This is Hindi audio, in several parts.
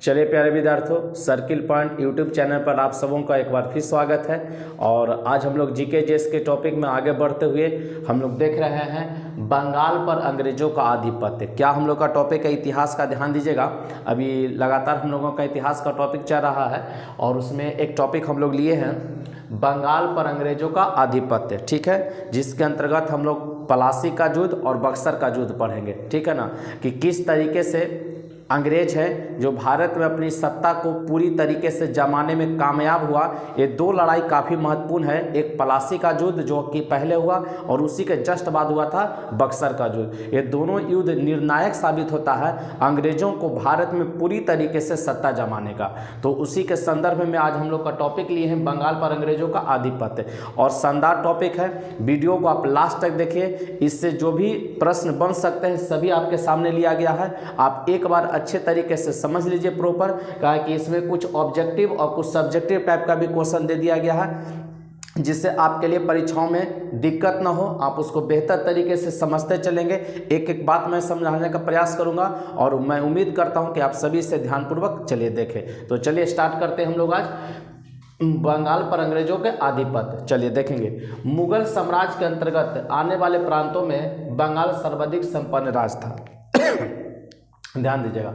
चलिए प्यारे विद्यार्थियों, सर्किल पॉइंट यूट्यूब चैनल पर आप सबों का एक बार फिर स्वागत है। और आज हम लोग जीके जेएस के टॉपिक में आगे बढ़ते हुए हम लोग देख रहे हैं बंगाल पर अंग्रेजों का आधिपत्य। क्या हम लोग का टॉपिक है इतिहास का, ध्यान दीजिएगा। अभी लगातार हम लोगों का इतिहास का टॉपिक चल रहा है और उसमें एक टॉपिक हम लोग लिए हैं बंगाल पर अंग्रेजों का आधिपत्य, ठीक है, जिसके अंतर्गत हम लोग पलासी का युद्ध और बक्सर का युद्ध पढ़ेंगे, ठीक है ना, कि किस तरीके से अंग्रेज है जो भारत में अपनी सत्ता को पूरी तरीके से जमाने में कामयाब हुआ। ये दो लड़ाई काफ़ी महत्वपूर्ण है, एक पलासी का युद्ध जो कि पहले हुआ और उसी के जस्ट बाद हुआ था बक्सर का युद्ध। ये दोनों युद्ध निर्णायक साबित होता है अंग्रेजों को भारत में पूरी तरीके से सत्ता जमाने का। तो उसी के संदर्भ में आज हम लोग का टॉपिक लिए हैं बंगाल पर अंग्रेजों का आधिपत्य, और शानदार टॉपिक है। वीडियो को आप लास्ट तक देखिए, इससे जो भी प्रश्न बन सकते हैं सभी आपके सामने लिया गया है। आप एक बार अच्छे तरीके से समझ लीजिए प्रॉपर, कहा कि इसमें कुछ ऑब्जेक्टिव और कुछ सब्जेक्टिव टाइप का भी क्वेश्चन दे दिया गया है, जिससे आपके लिए परीक्षाओं में दिक्कत ना हो, आप उसको बेहतर तरीके से समझते चलेंगे। एक एक बात मैं समझाने का प्रयास करूंगा और मैं उम्मीद करता हूं कि आप सभी से ध्यानपूर्वक चलिए देखें। तो चलिए स्टार्ट करते हैं हम लोग आज बंगाल पर अंग्रेजों के आधिपत्य। चलिए देखेंगे, मुगल साम्राज्य के अंतर्गत आने वाले प्रांतों में बंगाल सर्वाधिक संपन्न राज्य था। ध्यान दीजिएगा,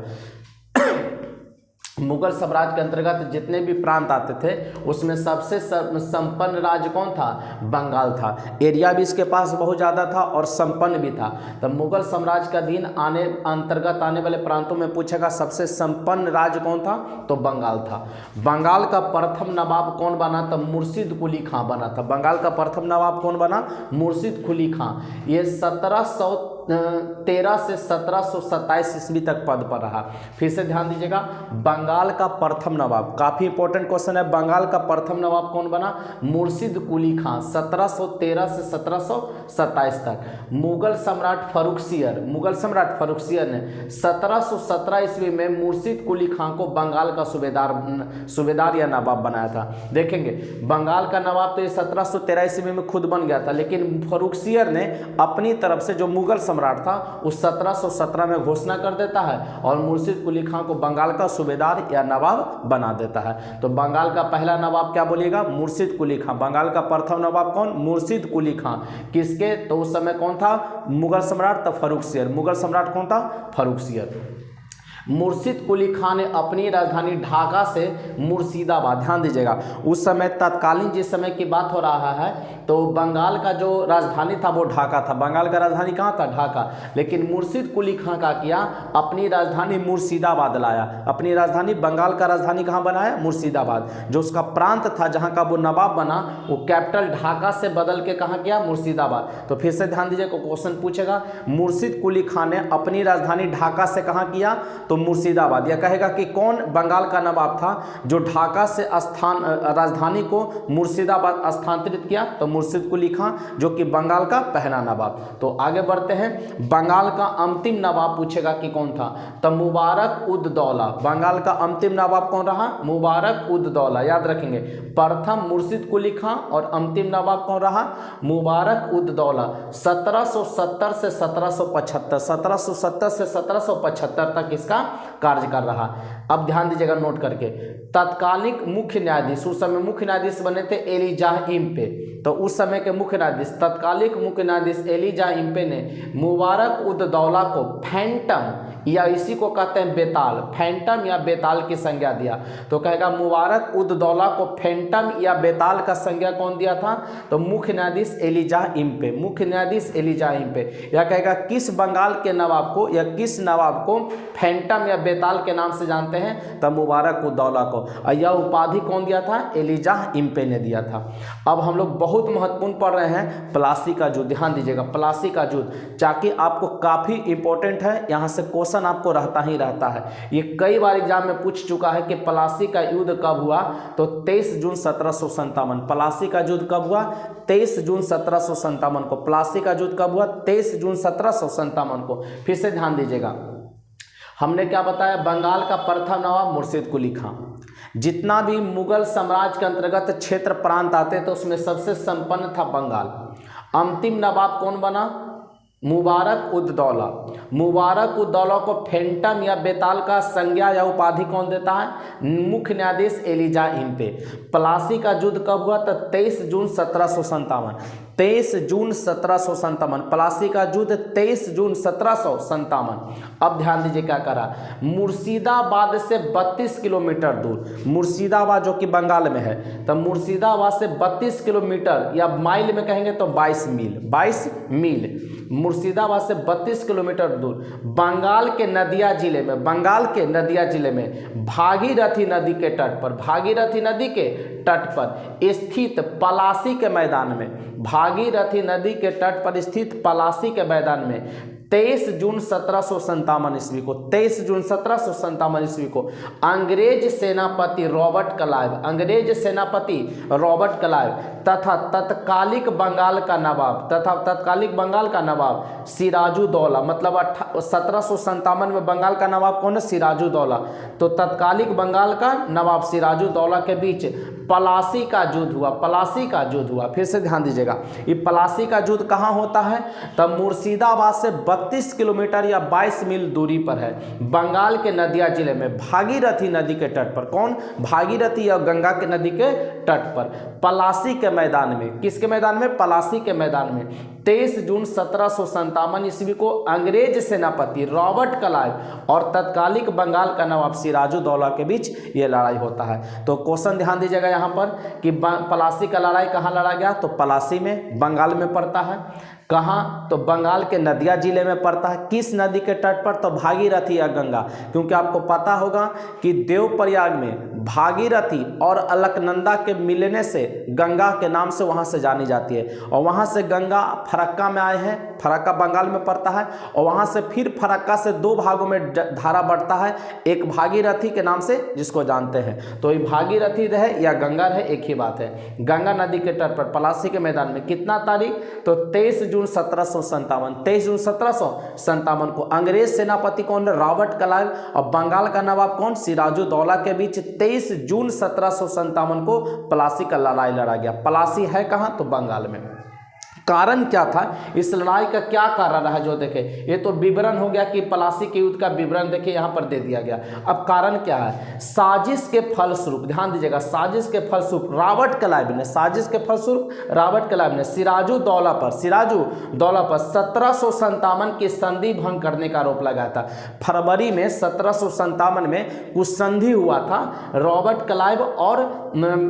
मुगल साम्राज्य के अंतर्गत जितने भी प्रांत आते थे उसमें सबसे संपन्न राज्य कौन था? बंगाल था। एरिया भी इसके पास बहुत ज़्यादा था और संपन्न भी था। तो मुगल साम्राज्य का अधीन अंतर्गत आने वाले प्रांतों में पूछेगा सबसे संपन्न राज्य कौन था, तो बंगाल था। बंगाल का प्रथम नवाब कौन बना? तो मुर्शिद कुली खां बना था। बंगाल का प्रथम नवाब कौन बना? मुर्शिद कुली खां। ये 1713 से 1727 ईस्वी तक पद पर रहा। फिर से ध्यान दीजिएगा, बंगाल का प्रथम नवाब, काफी इंपॉर्टेंट क्वेश्चन है। बंगाल का प्रथम नवाब कौन बना? मुर्शिद कुली खां, 1713 से 1727 तक। मुगल सम्राट फर्रुखसियर ने 1717 ईस्वी में मुर्शिद कुली खां को बंगाल का सूबेदार या नवाब बनाया था। देखेंगे, बंगाल का नवाब तो ये 1713 ईस्वी में खुद बन गया था, लेकिन फर्रुखसियर ने अपनी तरफ से, जो मुगल सम्राट था, उस 1717 में घोषणा कर देता है और मुर्शिद कुली खां को बंगाल का सूबेदार या नवाब बना देता है। तो बंगाल का पहला नवाब क्या बोलिएगा? मुर्शिद कुली खां। बंगाल का प्रथम नवाब कौन? मुर्शिद कुली खां। किसके? तो उस समय कौन था मुगल सम्राट? तो फर्रुखसियर। मुगल सम्राट कौन था? फर्रुखसियर। मुर्शिद कुली खां ने अपनी राजधानी ढाका से मुर्शिदाबाद, ध्यान दीजिएगा, उस समय तत्कालीन जिस समय की बात हो रहा है तो बंगाल का जो राजधानी था वो ढाका था। बंगाल का राजधानी कहाँ था? ढाका। लेकिन मुर्शिद कुली खां का किया, अपनी राजधानी मुर्शिदाबाद लाया। अपनी राजधानी, बंगाल का राजधानी कहाँ बनाया? मुर्शिदाबाद। जो उसका प्रांत था जहाँ का वो नवाब बना, वो कैपिटल ढाका से बदल के कहाँ किया? मुर्शिदाबाद। तो फिर से ध्यान दीजिए, क्वेश्चन पूछेगा मुर्शिद कुली खां ने अपनी राजधानी ढाका से कहाँ किया? तो मुर्शिदाबाद। यह कहेगा कि कौन बंगाल का नवाब था जो ढाका से राजधानी को मुर्शिदाबाद स्थानांतरित किया? तो मुर्शिद कुली खां, जो कि बंगाल का पहला नवाब। तो आगे बढ़ते हैं, बंगाल का अंतिम नवाब पूछेगा कि कौन था? तो मुबारक उद दौला। बंगाल का अंतिम नवाब कौन रहा? मुबारक उद दौला। याद रखेंगे, प्रथम मुर्शिद कुली खां और अंतिम नवाब कौन रहा? मुबारक उद दौला। 1770 से 1775, 1770 से 1775 तक इसका कार्य कर रहा। अब ध्यान दीजिएगा नोट करके, तत्कालीन मुख्य न्यायाधीश, उस समय मुख्य न्यायाधीश बने थे एलिजाह इम्पे। तो उस समय के मुख्य न्यायाधीश, तत्कालिक मुख्य न्यायाधीश एलिजाह इम्पे ने मुबारक उद दौला को फैंटम, या इसी को कहते हैं बेताल, फैंटम या बेताल की संज्ञा दिया। तो कहेगा मुबारक उद दौला को फैंटम या बेताल का संज्ञा कौन दिया था? तो मुख्य न्यायाधीश एलिजाह इम्पे। मुख्य न्यायाधीश एलिजाह इम्पे। या कहेगा किस बंगाल के नवाब को या किस नवाब को फैंटम या बेताल के नाम से जानते हैं? तब मुबारक उद दौला को। यह उपाधि कौन दिया था? एलिजाह इम्पे ने दिया था। अब हम लोग बहुत महत्वपूर्ण पढ़ रहे हैं प्लासी का युद्ध। ध्यान दीजिएगा, प्लासी का युद्ध, ताकि आपको काफी इंपॉर्टेंट है, यहाँ से क्वेश्चन आपको रहता ही रहता है। ये कई बार एग्जाम में पूछ चुका है कि प्लासी का युद्ध कब हुआ? तो 23 जून 1757। प्लासी का युद्ध कब हुआ? 23 जून 1757 को। प्लासी का युद्ध कब हुआ? 23 जून 1757 को। फिर से ध्यान दीजिएगा, हमने क्या बताया? बंगाल का प्रथम नवाब मुर्शिद कुली खां। जितना भी मुगल साम्राज्य के अंतर्गत क्षेत्र प्रांत आते तो उसमें सबसे संपन्न था बंगाल। अंतिम नवाब कौन बना? मुबारक उद दौला। मुबारक उद दौला को फैंटम या बेताल का संज्ञा या उपाधि कौन देता है? मुख्य न्यायाधीश एलिजा इंपे। प्लासी का युद्ध कब हुआ? तो 23 जून 1757। 23 जून 1757 प्लासी का युद्ध 23 जून 1757। अब ध्यान दीजिए क्या करा, मुर्शिदाबाद से 32 किलोमीटर दूर, मुर्शिदाबाद जो कि बंगाल में है, तो मुर्शिदाबाद से 32 किलोमीटर या माइल में कहेंगे तो 22 मील, 22 मील मुर्शिदाबाद से 32 किलोमीटर दूर बंगाल के नदिया जिले में, बंगाल के नदिया जिले में भागीरथी नदी के तट पर, भागीरथी नदी के तट पर स्थित पलासी के मैदान में, भागीरथी नदी के तट पर स्थित पलासी के मैदान में 23 जून 1757 ईस्वी को, 23 जून 1757 ईस्वी को अंग्रेज सेनापति रॉबर्ट क्लाइव, अंग्रेज सेनापति रॉबर्ट क्लाइव तथा तत्कालिक बंगाल का नवाब, तथा तत्कालिक बंगाल का नवाब सिराजुद्दौला, मतलब 1757 में बंगाल का नवाब कौन है? सिराजुद्दौला। तो तत्कालिक बंगाल का नवाब सिराजुद्दौला के बीच पलासी का युद्ध हुआ, पलासी का युद्ध हुआ। फिर से ध्यान दीजिएगा, ये पलासी का युद्ध कहाँ होता है? तब मुर्शिदाबाद से 32 किलोमीटर या 22 मील दूरी पर है, बंगाल के नदिया जिले में भागीरथी नदी के तट पर। कौन? भागीरथी या गंगा के नदी के तट पर पलासी के मैदान में। किसके मैदान में? पलासी के मैदान में 23 जून 1757 ईस्वी को अंग्रेज सेनापति रॉबर्ट क्लाइव और तत्कालिक बंगाल का नवाब सिराजुद्दौला के बीच ये लड़ाई होता है। तो क्वेश्चन ध्यान दीजिएगा यहाँ पर कि पलासी का लड़ाई कहाँ लड़ा गया? तो पलासी में, बंगाल में पड़ता है। कहाँ? तो बंगाल के नदिया जिले में पड़ता है। किस नदी के तट पर? तो भागीरथी या गंगा, क्योंकि आपको पता होगा कि देवप्रयाग में भागीरथी और अलकनंदा के मिलने से गंगा के नाम से वहाँ से जानी जाती है, और वहाँ से गंगा फरक्का में आए हैं, फरक्का बंगाल में पड़ता है, और वहाँ से फिर फरक्का से 2 भागों में धारा बढ़ता है, एक भागीरथी के नाम से जिसको जानते हैं। तो ये भागीरथी रहे या गंगा रहे एक ही बात है। गंगा नदी के तट पर पलासी के मैदान में कितना तारीख? तो 23 जून 1757, 23 जून 1757 को अंग्रेज सेनापति कौन? रॉबर्ट क्लाइव और बंगाल का नवाब कौन? सिराजुद्दौला के बीच 23 जून 1757 को पलासी का लड़ाई लड़ा गया। पलासी है कहाँ? तो बंगाल में। कारण क्या था? इस लड़ाई का क्या कारण रहा? जो देखे, ये तो विवरण हो गया कि पलासी के युद्ध का विवरण देखिए यहाँ पर दे दिया गया। अब कारण क्या है? साजिश के फलस्वरूप, ध्यान दीजिएगा, साजिश के फलस्वरूप रॉबर्ट क्लाइव ने, साजिश के फलस्वरूप रॉबर्ट क्लाइव ने सिराजुद्दौला पर 1757 की संधि भंग करने का आरोप लगाया था। फरवरी में 1757 में कुछ संधि हुआ था रॉबर्ट क्लाइव और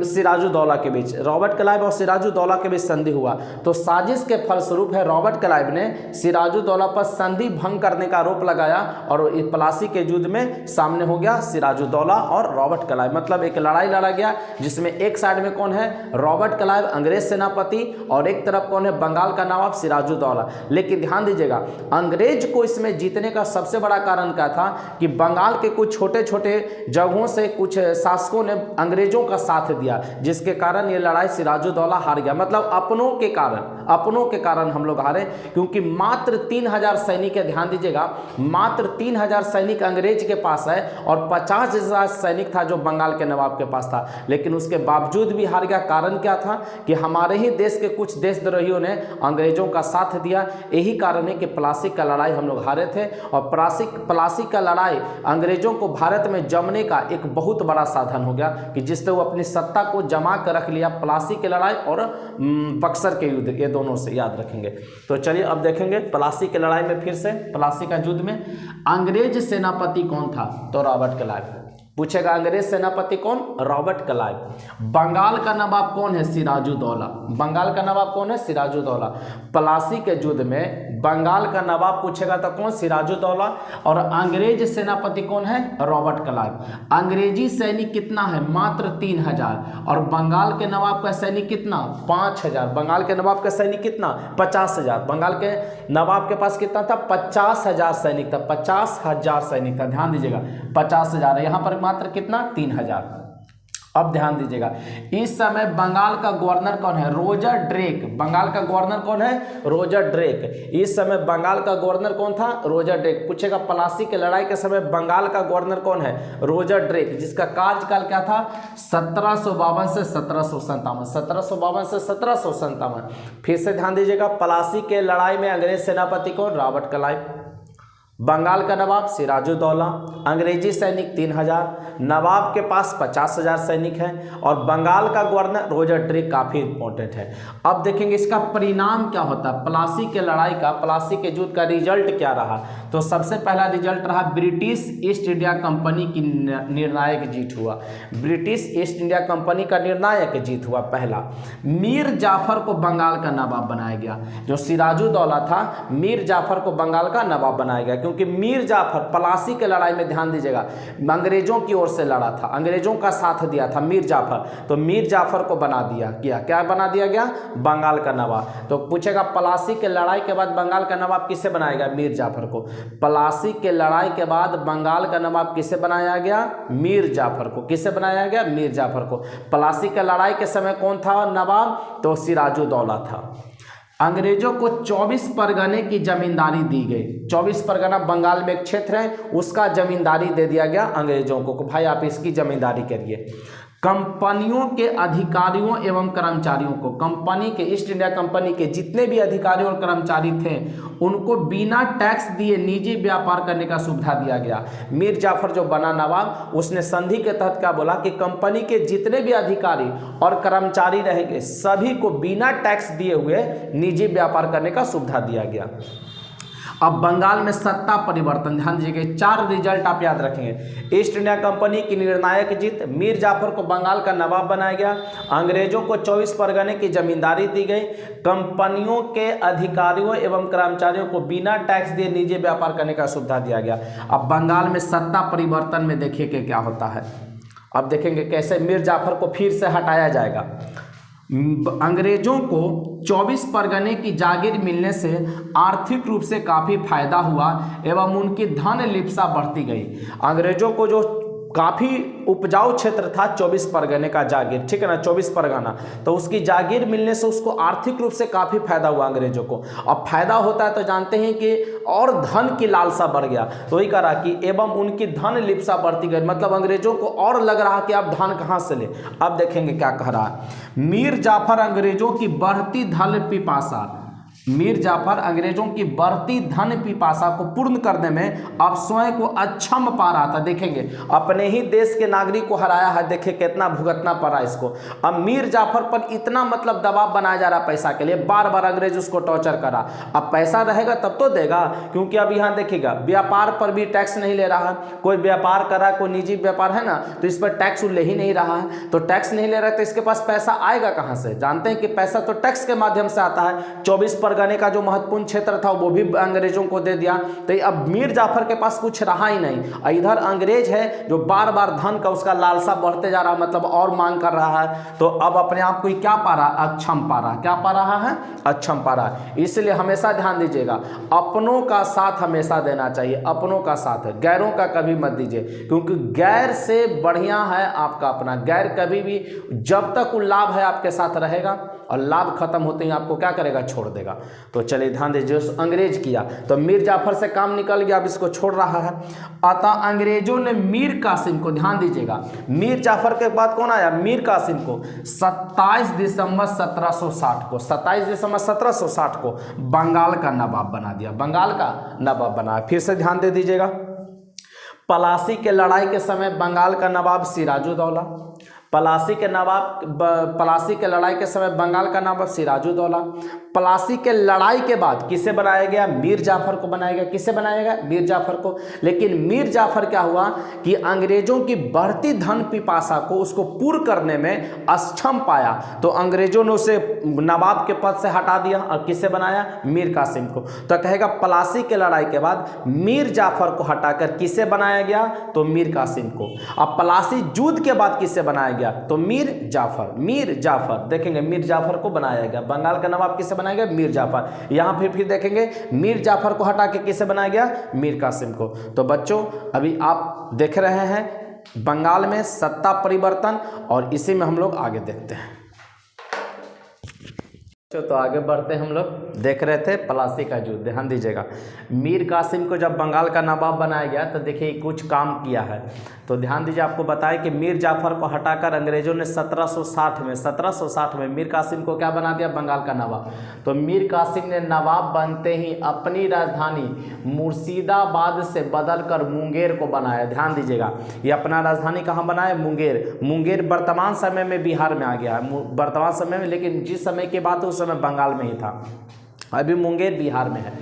सिराजुद्दौला के बीच, रॉबर्ट क्लाइव और सिराजुद्दौला के बीच संधि हुआ। तो साजिश के फलस्वरूप है रॉबर्ट क्लाइव ने सिराजुद्दौला पर संधि भंग करने का आरोप लगाया, और इस पलासी के युद्ध में सामने हो गया सिराजुद्दौला और रॉबर्ट क्लाइव। मतलब एक लड़ाई लड़ा गया जिसमें एक साइड में कौन है? रॉबर्ट क्लाइव अंग्रेज सेनापति, और एक तरफ कौन है? बंगाल का नवाब सिराजुद्दौला। लेकिन ध्यान दीजिएगा, अंग्रेज को इसमें जीतने का सबसे बड़ा कारण क्या था कि बंगाल के कुछ छोटे छोटे जगहों से कुछ शासकों ने अंग्रेजों का साथ दिया, जिसके कारण ये लड़ाई सिराजुद्दौला हार गया। मतलब अपनों के कारण हम लोग हारे, क्योंकि मात्र 3000 सैनिक है। ध्यान दीजिएगा, मात्र 3000 सैनिक अंग्रेज के पास है और 50,000 सैनिक था जो बंगाल के नवाब के पास था, लेकिन उसके बावजूद भी हार गया। कारण क्या था कि हमारे ही देश के कुछ देशद्रोहियों ने अंग्रेजों का साथ दिया। यही कारण है कि पलासी का लड़ाई हम लोग हारे थे, और पलासी का लड़ाई अंग्रेजों को भारत में जमने का एक बहुत बड़ा साधन हो गया, कि जिससे वो अपनी सत्ता को जमा कर रख लिया। पलासी की लड़ाई और बक्सर के युद्ध, ये दोनों से याद रखेंगे। तो चलिए अब देखेंगे पलासी की लड़ाई में। फिर से पलासी का युद्ध में अंग्रेज सेनापति कौन था? तो रॉबर्ट क्लाइव। पूछेगा अंग्रेज सेनापति कौन? Robert Clive. बंगाल का नवाब कौन है? सिराजुद्दौला। बंगाल का नवाब कौन है? सिराजुद्दौला। पलासी के युद्ध में बंगाल का नवाब पूछेगा तो कौन? सिराजुद्दौला। और अंग्रेज सेनापति कौन है? Robert Clive. अंग्रेजी सैनिक कितना है? मात्र 3000, और बंगाल के नवाब का सैनिक कितना? 5000। बंगाल के नवाब का सैनिक कितना? 50,000। बंगाल के नवाब के पास कितना था? 50,000 सैनिक था, 50,000 सैनिक था। ध्यान दीजिएगा, 50,000 है, यहाँ पर मात्र कितना? 3000। अब ध्यान दीजिएगा, इस समय बंगाल का गवर्नर कौन है? Roger Drake. बंगाल का गवर्नर कौन है? Roger Drake. इस समय बंगाल का गवर्नर कौन था? Roger Drake. पूछेगा प्लासी की लड़ाई के समय बंगाल का गवर्नर कौन है? रोजर ड्रेक, जिसका कार्यकाल क्या था? 1752 से 1757। 1752 से 1757। फिर से ध्यान दीजिएगा, प्लासी के लड़ाई में अंग्रेज सेनापति कौन? Robert Clive. बंगाल का नवाब सिराजुद्दौला। अंग्रेजी सैनिक 3000, नवाब के पास 50,000 सैनिक हैं और बंगाल का गवर्नर रोजर ड्रेक काफ़ी इंपॉर्टेंट है। अब देखेंगे इसका परिणाम क्या होता है, प्लासी के लड़ाई का, प्लासी के युद्ध का रिजल्ट क्या रहा। तो सबसे पहला रिजल्ट रहा ब्रिटिश ईस्ट इंडिया कंपनी की निर्णायक जीत हुआ। ब्रिटिश ईस्ट इंडिया कंपनी का निर्णायक जीत हुआ पहला। मीर जाफर को बंगाल का नवाब बनाया गया। जो सिराजुद्दौला था, मीर जाफर को बंगाल का नवाब बनाया गया, क्योंकि मीर जाफर प्लासी के लड़ाई में ध्यान दीजिएगा अंग्रेजों की ओर से लड़ा था, अंग्रेजों का साथ दिया था मीर जाफर, तो मीर जाफर को बना दिया गया, क्या बना दिया गया? बंगाल का नवाब। तो पूछेगा प्लासी के लड़ाई के बाद बंगाल का नवाब किसे बनाया गया? मीर जाफर को। प्लासी के लड़ाई के बाद बंगाल का नवाब किसे बनाया गया? मीर जाफर को। किसे बनाया गया? मीर जाफर को। प्लासी के लड़ाई के समय कौन था नवाब? तो सिराजुद्दौला था। अंग्रेजों को 24 परगने की जमींदारी दी गई। 24 परगना बंगाल में एक क्षेत्र है, उसका जमींदारी दे दिया गया अंग्रेजों को, भाई आप इसकी जमींदारी करिए। कंपनियों के अधिकारियों एवं कर्मचारियों को, कंपनी के, ईस्ट इंडिया कंपनी के जितने भी अधिकारी और कर्मचारी थे उनको बिना टैक्स दिए निजी व्यापार करने का सुविधा दिया गया। मीर जाफर जो बना नवाब, उसने संधि के तहत क्या बोला कि कंपनी के जितने भी अधिकारी और कर्मचारी रहेंगे सभी को बिना टैक्स दिए हुए निजी व्यापार करने का सुविधा दिया गया। अब बंगाल में सत्ता परिवर्तन, ध्यान दीजिएगा, 4 रिजल्ट आप याद रखेंगे। ईस्ट इंडिया कंपनी की निर्णायक जीत, मीर जाफर को बंगाल का नवाब बनाया गया, अंग्रेजों को 24 परगने की जमींदारी दी गई, कंपनियों के अधिकारियों एवं कर्मचारियों को बिना टैक्स दिए निजी व्यापार करने का सुविधा दिया गया। अब बंगाल में सत्ता परिवर्तन में देखिए कि क्या होता है। अब देखेंगे कैसे मीर जाफर को फिर से हटाया जाएगा। अंग्रेजों को 24 परगने की जागीर मिलने से आर्थिक रूप से काफ़ी फायदा हुआ एवं उनकी धन लिप्सा बढ़ती गई। अंग्रेजों को जो काफ़ी उपजाऊ क्षेत्र था 24 परगने का जागीर, ठीक है ना, 24 परगना, तो उसकी जागीर मिलने से उसको आर्थिक रूप से काफ़ी फायदा हुआ अंग्रेजों को। अब फायदा होता है तो जानते हैं कि और धन की लालसा बढ़ गया, तो वही कहा कि एवं उनकी धन लिप्सा बढ़ती गई, मतलब अंग्रेजों को और लग रहा कि अब धन कहाँ से ले। अब देखेंगे क्या कह रहा है, मीर जाफर अंग्रेजों की बढ़ती धन पिपासा, मीर जाफर अंग्रेजों की बढ़ती धन पिपासा को पूर्ण करने में अब स्वयं को अक्षम पा रहा था। देखेंगे अपने ही देश के नागरिक को हराया है, देखिए कितना भुगतना पड़ा इसको। अब मीर जाफर पर इतना मतलब दबाव बनाया जा रहा पैसा के लिए, बार बार अंग्रेज उसको टॉर्चर करा। अब पैसा रहेगा तब तो देगा, क्योंकि अब यहाँ देखिएगा व्यापार पर भी टैक्स नहीं ले रहा है, कोई व्यापार कर रहा है, कोई निजी व्यापार है ना, तो इस पर टैक्स ले ही नहीं रहा है, तो टैक्स नहीं ले रहा है तो इसके पास पैसा आएगा कहाँ से? जानते हैं कि पैसा तो टैक्स के माध्यम से आता है। 24 परगने का जो महत्वपूर्ण क्षेत्र था वो भी अंग्रेजों को दे दिया, तो अब मीर जाफर के पास कुछ रहा ही नहीं। इधर अंग्रेज है जो बार बार धन का उसका लालसा बढ़ते जा रहा, मतलब और मांग कर रहा है, तो अब अपने आप को क्या पा रहा? अक्षम पा रहा। क्या पा रहा है? अक्षम पा रहा है। इसलिए हमेशा ध्यान दीजिएगा, अपनों का साथ हमेशा देना चाहिए, अपनों का साथ, गैरों का कभी मत दीजिए, क्योंकि गैर से बढ़िया है आपका अपना। गैर कभी भी जब तक वो लाभ है आपके साथ रहेगा और लाभ खत्म होते ही आपको क्या करेगा? छोड़ देगा। तो चलिए ध्यान दीजिए, अंग्रेज किया तो मीर जाफर से काम निकल गया, अब इसको छोड़ रहा है। अतः अंग्रेजों ने मीर कासिम को, ध्यान दीजिएगा, मीर जाफर के बाद कौन आया? मीर कासिम को 27 दिसंबर 1760 को, 27 दिसंबर 1760 को बंगाल का नवाब बना दिया, बंगाल का नवाब बनाया। फिर से ध्यान दे दीजिएगा, प्लासी के लड़ाई के समय बंगाल का नवाब सिराजुद्दौला, प्लासी के लड़ाई के समय बंगाल का नवाब सिराजुद्दौला। प्लासी के लड़ाई के बाद किसे बनाया गया? मीर जाफर को बनाया गया। किसे बनाया गया? मीर जाफर को। लेकिन मीर जाफर क्या हुआ कि अंग्रेजों की बढ़ती धन पिपासा को उसको पूर्ण करने में अक्षम पाया, तो अंग्रेजों ने उसे नवाब के पद से हटा दिया और किसे बनाया? मीर कासिम को। तो कहेगा प्लासी के लड़ाई के बाद मीर जाफर को हटाकर किसे बनाया गया? तो मीर कासिम को। अब प्लासी युद्ध के बाद किसे बनाया गया? तो मीर जाफर, मीर जाफर देखेंगे, मीर जाफर को बनाया गया। बंगाल का नवाब किसे बनाया गया? मीर जाफर। यहां फिर देखेंगे मीर जाफर को हटा के किसे बनाया गया? मीर कासिम को। तो बच्चों अभी आप देख रहे हैं बंगाल में सत्ता परिवर्तन, और इसी में हम लोग आगे देखते हैं। तो आगे बढ़ते हम लोग देख रहे थे प्लासी का युद्ध। ध्यान दीजिएगा, मीर कासिम को जब बंगाल का नवाब बनाया गया तो देखिए कुछ काम किया है। तो ध्यान दीजिए, आपको बताया कि मीर जाफर को हटाकर अंग्रेजों ने 1760 में मीर कासिम को क्या बना दिया, बंगाल का नवाब। तो मीर कासिम ने नवाब बनते ही अपनी राजधानी मुर्शिदाबाद से बदलकर मुंगेर को बनाया। ध्यान दीजिएगा, ये अपना राजधानी कहाँ बनाया, मुंगेर। मुंगेर वर्तमान समय में बिहार में आ गया है, वर्तमान समय में, लेकिन जिस समय की बात है उस समय बंगाल में ही था, अभी मुंगेर बिहार में है।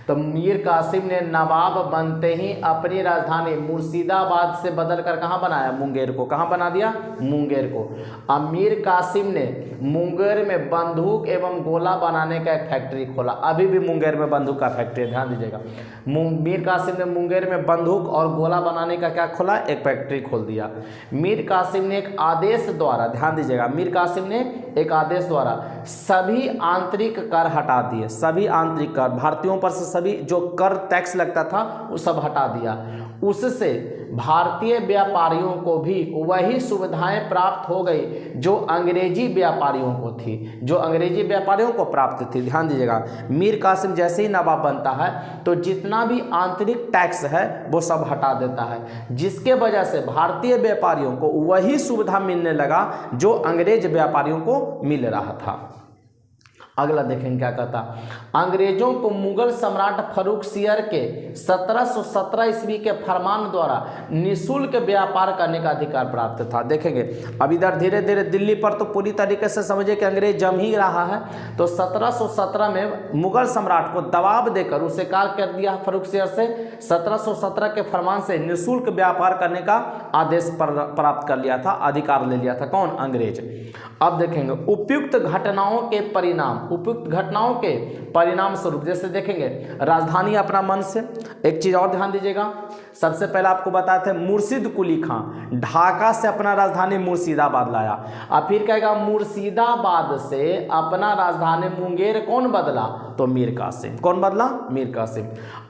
तो मीर कासिम ने नवाब बनते ही अपनी राजधानी मुर्शिदाबाद से बदलकर कहाँ बनाया, मुंगेर को। कहाँ बना दिया, मुंगेर को। अब मीर कासिम ने मुंगेर में बंदूक एवं गोला बनाने का एक फैक्ट्री खोला। अभी भी मुंगेर में बंदूक का फैक्ट्री है, ध्यान दीजिएगा। मीर कासिम ने मुंगेर में बंदूक और गोला बनाने का क्या खोला, एक फैक्ट्री खोल दिया। मीर कासिम ने एक आदेश द्वारा, ध्यान दीजिएगा, मीर कासिम ने एक आदेश द्वारा सभी आंतरिक कर हटा दिए। सभी आंतरिक कर, भारतीयों पर से सभी जो कर टैक्स लगता था वो सब हटा दिया। उससे भारतीय व्यापारियों को भी वही सुविधाएं प्राप्त हो गई जो अंग्रेजी व्यापारियों को थी, जो अंग्रेजी व्यापारियों को प्राप्त थी। ध्यान दीजिएगा, मीर कासिम जैसे ही नवाब बनता है तो जितना भी आंतरिक टैक्स है वो सब हटा देता है, जिसके वजह से भारतीय व्यापारियों को वही सुविधा मिलने लगा जो अंग्रेज व्यापारियों को मिल रहा था। अगला देखेंगे क्या कहता, अंग्रेजों को मुगल सम्राट फर्रुख सियर के 1717 ईस्वी के फरमान द्वारा निःशुल्क व्यापार करने का अधिकार प्राप्त था। देखेंगे अब इधर धीरे धीरे दिल्ली पर तो पूरी तरीके से समझे कि अंग्रेज जम ही रहा है। तो 1717 में मुगल सम्राट को दबाव देकर उसे कार्य कर दिया फर्रुख सियर से, 1717 के फरमान से निःशुल्क व्यापार करने का आदेश प्राप्त कर लिया था, अधिकार ले लिया था। कौन, अंग्रेज। अब देखेंगे उपयुक्त घटनाओं के परिणाम, उपयुक्त घटनाओं के परिणाम स्वरूप, जैसे देखेंगे राजधानी अपना मन से। एक चीज और ध्यान दीजिएगा, सबसे पहले आपको बताए थे मुर्शिद कुली खां ढाका से अपना राजधानी मुर्शिदाबाद लाया। अब फिर कहेगा मुर्शिदाबाद से अपना राजधानी मुंगेर कौन बदला, तो मीर कासिम। कौन बदला, मीर कासिम।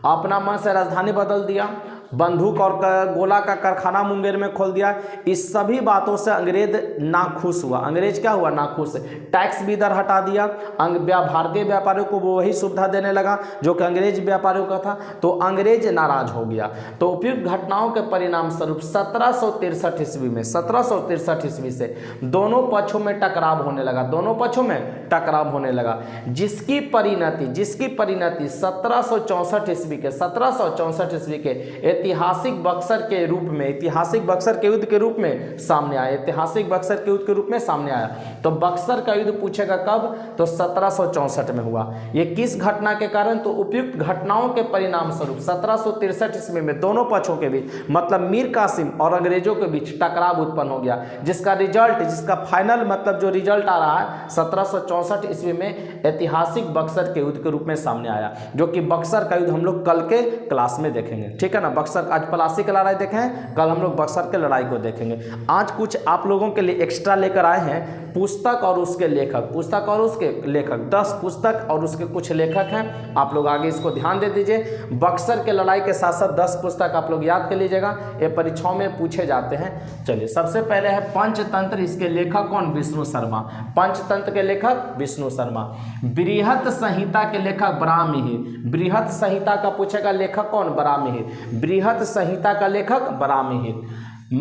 अपना मन से राजधानी बदल दिया, बंदूक और गोला का कारखाना मुंगेर में खोल दिया। इस सभी बातों से अंग्रेज नाखुश हुआ। अंग्रेज क्या हुआ, नाखुश। टैक्स भी इधर हटा दिया, भारतीय व्यापारियों को वो वही सुविधा देने लगा जो कि अंग्रेज व्यापारियों का था, तो अंग्रेज नाराज हो गया। तो उपयुक्त घटनाओं के परिणाम स्वरूप 1763 ईस्वी में, 1763 ईस्वी से दोनों पक्षों में टकराव होने लगा, दोनों पक्षों में टकराव होने लगा, जिसकी परिणति 1764 ईस्वी के 1764 ईस्वी के ऐतिहासिक बक्सर के रूप में, ऐतिहासिक बक्सर के युद्ध के रूप में सामने आया, ऐतिहासिक बक्सर के युद्ध के रूप में सामने आया। तो बक्सर का युद्ध पूछेगा कब, तो 1764 में हुआ। ये किस घटना के कारण, तो उपयुक्त घटनाओं के परिणाम स्वरूप 1763 ईस्वी में दोनों पक्षों के बीच, मतलब मीर कासिम और अंग्रेजों के बीच टकराव उत्पन्न हो गया, जिसका रिजल्ट, जिसका फाइनल मतलब जो रिजल्ट आ रहा है 1764 ईस्वी में ऐतिहासिक बक्सर के युद्ध के रूप में सामने आया, जो कि बक्सर का युद्ध हम लोग कल के क्लास में देखेंगे, ठीक है ना। बक्सर, आज प्लासी की लड़ाई देखें, कल हम लोग बक्सर के लड़ाई को देखेंगे। आज कुछ आप लोगों के लिए एक्स्ट्रा लेकर आए हैं, पुस्तक और उसके लेखक, पुस्तक और उसके लेखक, 10 पुस्तक और उसके कुछ लेखक हैं। आप लोग आगे इसको ध्यान दे दीजिए। बक्सर के लड़ाई के साथ साथ 10 पुस्तक आप लोग याद कर लीजिएगा, ये परीक्षाओं में पूछे जाते हैं। चलिए, सबसे पहले है पंचतंत्र, इसके लेखक कौन, विष्णु शर्मा। पंचतंत्र के लेखक विष्णु शर्मा। बृहत संहिता के लेखक बराहमिहिर। बृहत संहिता का पूछेगा लेखक कौन, बराहमिहिर। बृहत संहिता का लेखक बराहमिहिर।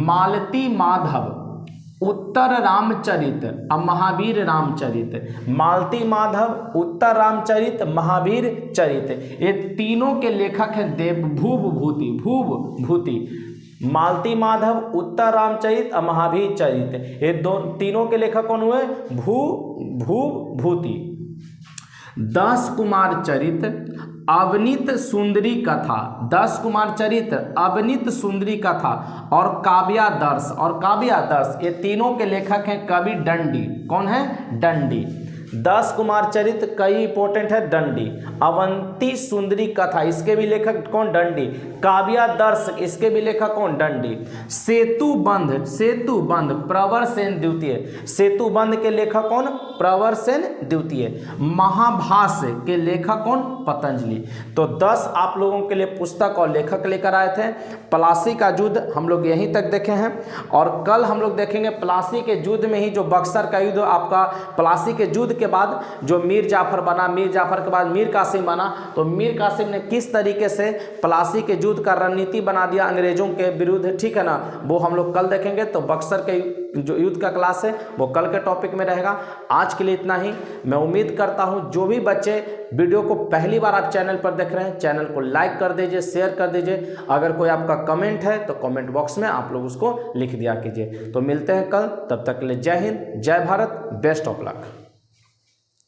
मालती माधव उत्तर रामचरित और महावीर रामचरित। मालती माधव, उत्तर रामचरित, महावीर चरित, ये तीनों के लेखक हैं भूभूति। मालती माधव, उत्तर रामचरित और महावीर चरित, ये तीनों के लेखक कौन हुए, भूभूति। 10 कुमार चरित, अवनीत सुंदरी कथा, 10 कुमार चरित्र, अवनीत सुंदरी कथा और काव्यादर्श, ये तीनों के लेखक हैं कवि दंडी। कौन है, दंडी। दस कुमार चरित्र कई इंपॉर्टेंट है, दंडी। अवंती सुंदरी कथा, इसके भी लेखक कौन, दंडी। काव्यादर्श, इसके भी लेखक कौन, दंडी। सेतुबंध, सेतुबंध प्रवर सेन द्वितीय, सेतुबंध के लेखक कौन, प्रवर सेन द्वितीय। महाभाष्य के लेखक कौन, पतंजलि। तो 10 आप लोगों के लिए पुस्तक और लेखक लेकर आए थे। प्लासी का युद्ध हम लोग यहीं तक देखे हैं, और कल हम लोग देखेंगे प्लासी के युद्ध में ही जो बक्सर का युद्ध, आपका प्लासी के युद्ध के बाद जो मीर जाफर बना, मीर जाफर के बाद मीर कासिम बना, तो मीर कासिम ने किस तरीके से प्लासी के युद्ध का रणनीति बना दिया अंग्रेजों के विरुद्ध, ठीक है ना, वो हम लोग कल देखेंगे। तो बक्सर के जो युद्ध का क्लास है वो कल के टॉपिक में रहेगा। आज के लिए इतना ही। मैं उम्मीद करता हूं जो भी बच्चे वीडियो को पहली बार आप चैनल पर देख रहे हैं, चैनल को लाइक कर दीजिए, शेयर कर दीजिए। अगर कोई आपका कमेंट है तो कमेंट बॉक्स में आप लोग उसको लिख दिया कीजिए। तो मिलते हैं कल, तब तक के लिए जय हिंद, जय भारत, बेस्ट ऑफ लक।